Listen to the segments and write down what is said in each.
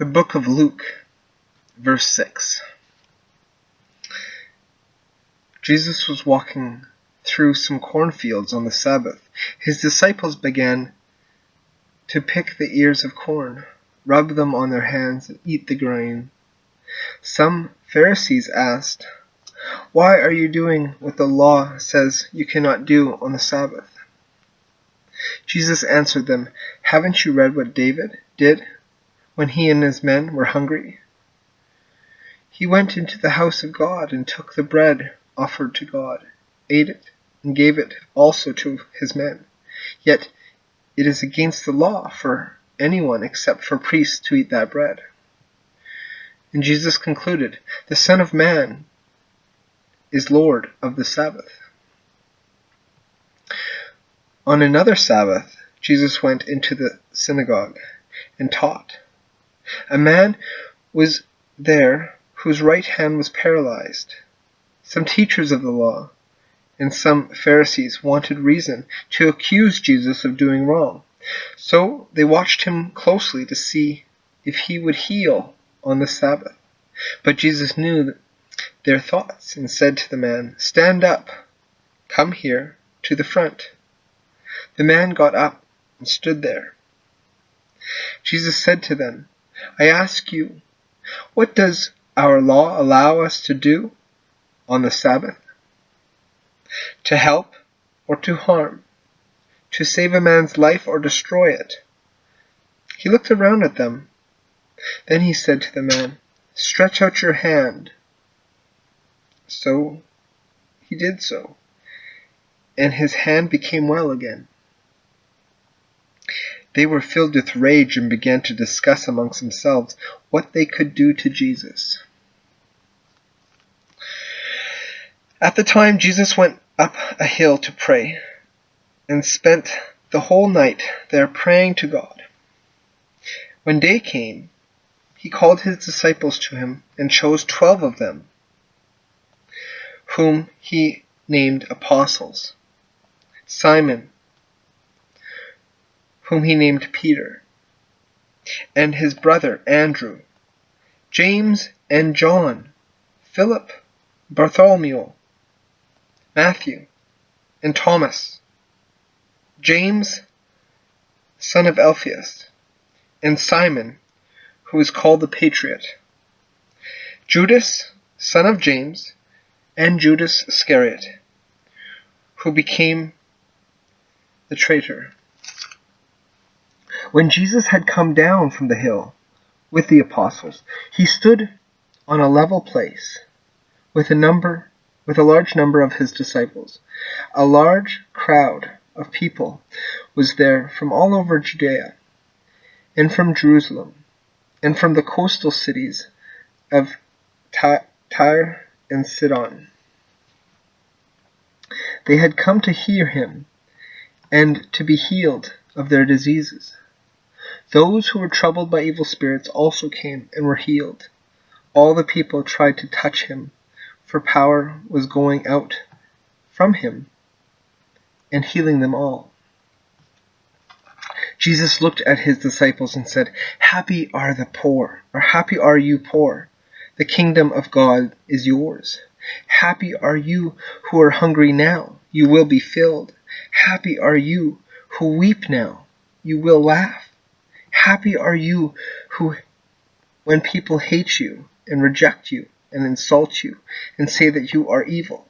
The book of Luke, verse 6. Jesus was walking through some cornfields on the Sabbath. His disciples began to pick the ears of corn, rub them on their hands, and eat the grain. Some Pharisees asked, "Why are you doing what the law says you cannot do on the Sabbath?" Jesus answered them, "Haven't you read what David did when he and his men were hungry? He went into the house of God and took the bread offered to God, ate it, and gave it also to his men. Yet it is against the law for anyone except for priests to eat that bread." And Jesus concluded, "The Son of Man is Lord of the Sabbath." On another Sabbath, Jesus went into the synagogue and taught. A man was there whose right hand was paralyzed. Some teachers of the law and some Pharisees wanted reason to accuse Jesus of doing wrong. So they watched him closely to see if he would heal on the Sabbath. But Jesus knew their thoughts and said to the man, "Stand up, come here to the front." The man got up and stood there. Jesus said to them, "I ask you, what does our law allow us to do on the Sabbath? To help or to harm? To save a man's life or destroy it?" He looked around at them. Then he said to the man, "Stretch out your hand." So he did so, and his hand became well again. They were filled with rage and began to discuss amongst themselves what they could do to Jesus. At the time, Jesus went up a hill to pray and spent the whole night there praying to God. When day came, he called his disciples to him and chose 12 of them, whom he named apostles: Simon, whom he named Peter, and his brother Andrew, James and John, Philip, Bartholomew, Matthew, and Thomas, James, son of Alphaeus, and Simon, who is called the Patriot, Judas, son of James, and Judas Iscariot, who became the traitor. When Jesus had come down from the hill with the apostles, he stood on a level place with a large number of his disciples. A large crowd of people was there from all over Judea, and from Jerusalem, and from the coastal cities of Tyre and Sidon. They had come to hear him and to be healed of their diseases. Those who were troubled by evil spirits also came and were healed. All the people tried to touch him, for power was going out from him and healing them all. Jesus looked at his disciples and said, "Happy are the poor," or "Happy are you poor. The kingdom of God is yours. Happy are you who are hungry now. You will be filled. Happy are you who weep now. You will laugh. Happy are you who, when people hate you and reject you and insult you and say that you are evil,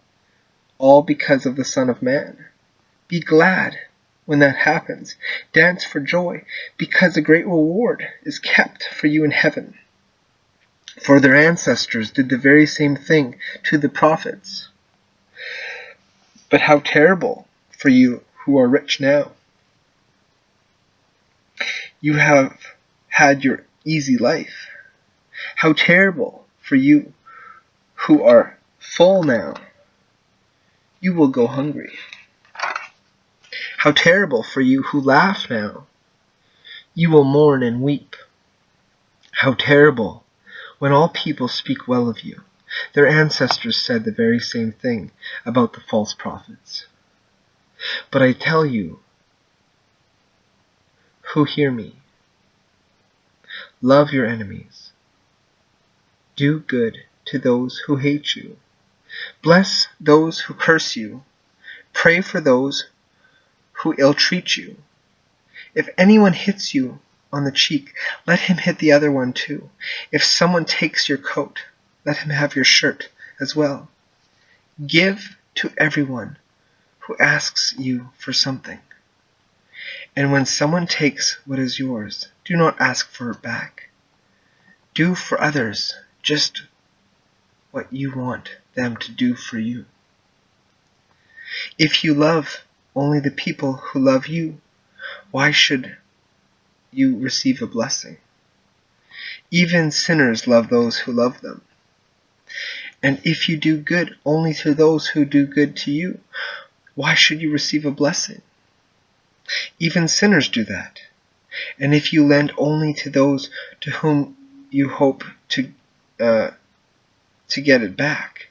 all because of the Son of Man. Be glad when that happens. Dance for joy, because a great reward is kept for you in heaven. For their ancestors did the very same thing to the prophets. But how terrible for you who are rich now. You have had your easy life. How terrible for you who are full now. You will go hungry. How terrible for you who laugh now. You will mourn and weep. How terrible when all people speak well of you. Their ancestors said the very same thing about the false prophets. But I tell you who hear me, Love your enemies. Do good to those who hate you. Bless those who curse you. Pray for those who ill-treat you. If anyone hits you on the cheek, let him hit the other one too. If someone takes your coat, let him have your shirt as well. Give to everyone who asks you for something. And when someone takes what is yours, do not ask for it back. Do for others just what you want them to do for you. If you love only the people who love you, why should you receive a blessing? Even sinners love those who love them. And if you do good only to those who do good to you, why should you receive a blessing? Even sinners do that. And if you lend only to those to whom you hope to get it back,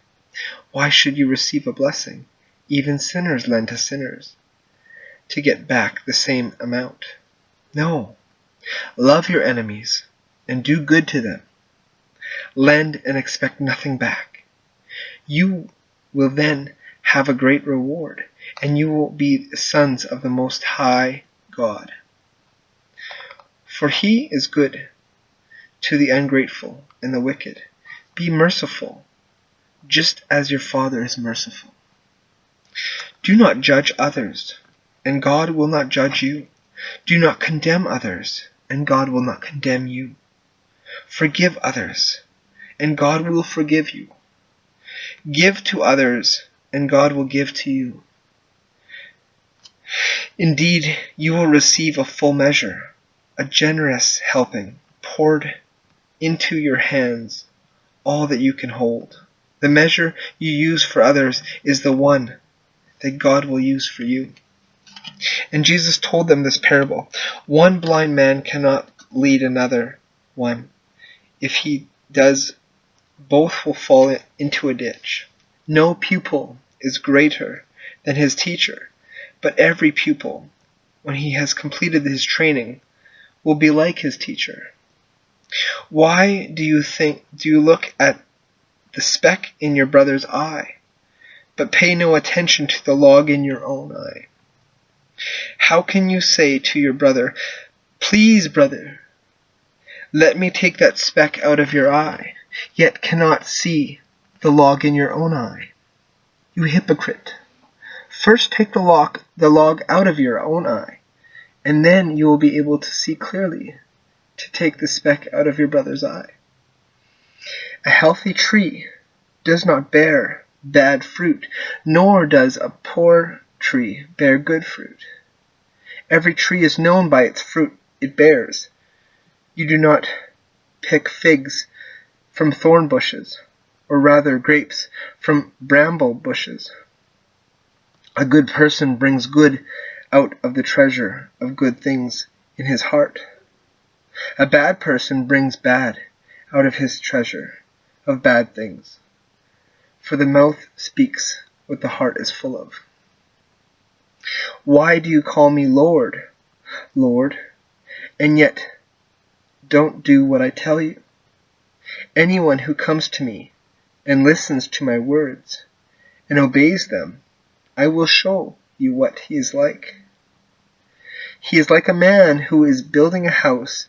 why should you receive a blessing? Even sinners lend to sinners to get back the same amount. No. Love your enemies and do good to them. Lend and expect nothing back. You will then have a great reward, and you will be sons of the Most High God. For He is good to the ungrateful and the wicked. Be merciful, just as your Father is merciful. Do not judge others, and God will not judge you. Do not condemn others, and God will not condemn you. Forgive others, and God will forgive you. Give to others, and God will give to you. Indeed, you will receive a full measure, a generous helping, poured into your hands, all that you can hold. The measure you use for others is the one that God will use for you. And Jesus told them this parable. One blind man cannot lead another one. If he does, both will fall into a ditch. No pupil is greater than his teacher, but every pupil, when he has completed his training, will be like his teacher. Why do you look at the speck in your brother's eye, but pay no attention to the log in your own eye? How can you say to your brother, "Please, brother, let me take that speck out of your eye," yet cannot see the log in your own eye? You hypocrite! First take the log out of your own eye, and then you will be able to see clearly to take the speck out of your brother's eye. A healthy tree does not bear bad fruit, nor does a poor tree bear good fruit. Every tree is known by its fruit it bears. You do not pick figs from thorn bushes, or rather grapes from bramble bushes. A good person brings good out of the treasure of good things in his heart. A bad person brings bad out of his treasure of bad things. For the mouth speaks what the heart is full of. Why do you call me Lord, Lord, and yet don't do what I tell you? Anyone who comes to me and listens to my words and obeys them, I will show you what he is like. He is like a man who is building a house,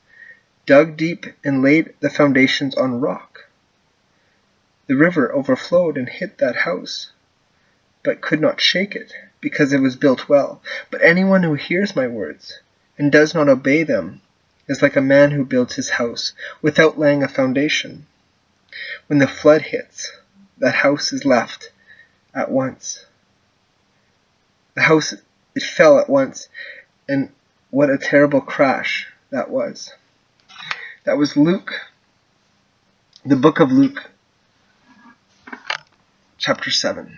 dug deep and laid the foundations on rock. The river overflowed and hit that house, but could not shake it, because it was built well. But anyone who hears my words and does not obey them is like a man who builds his house without laying a foundation. When the flood hits, that house is left at once. It fell at once, and what a terrible crash that was. That was Luke, the book of Luke, chapter 7.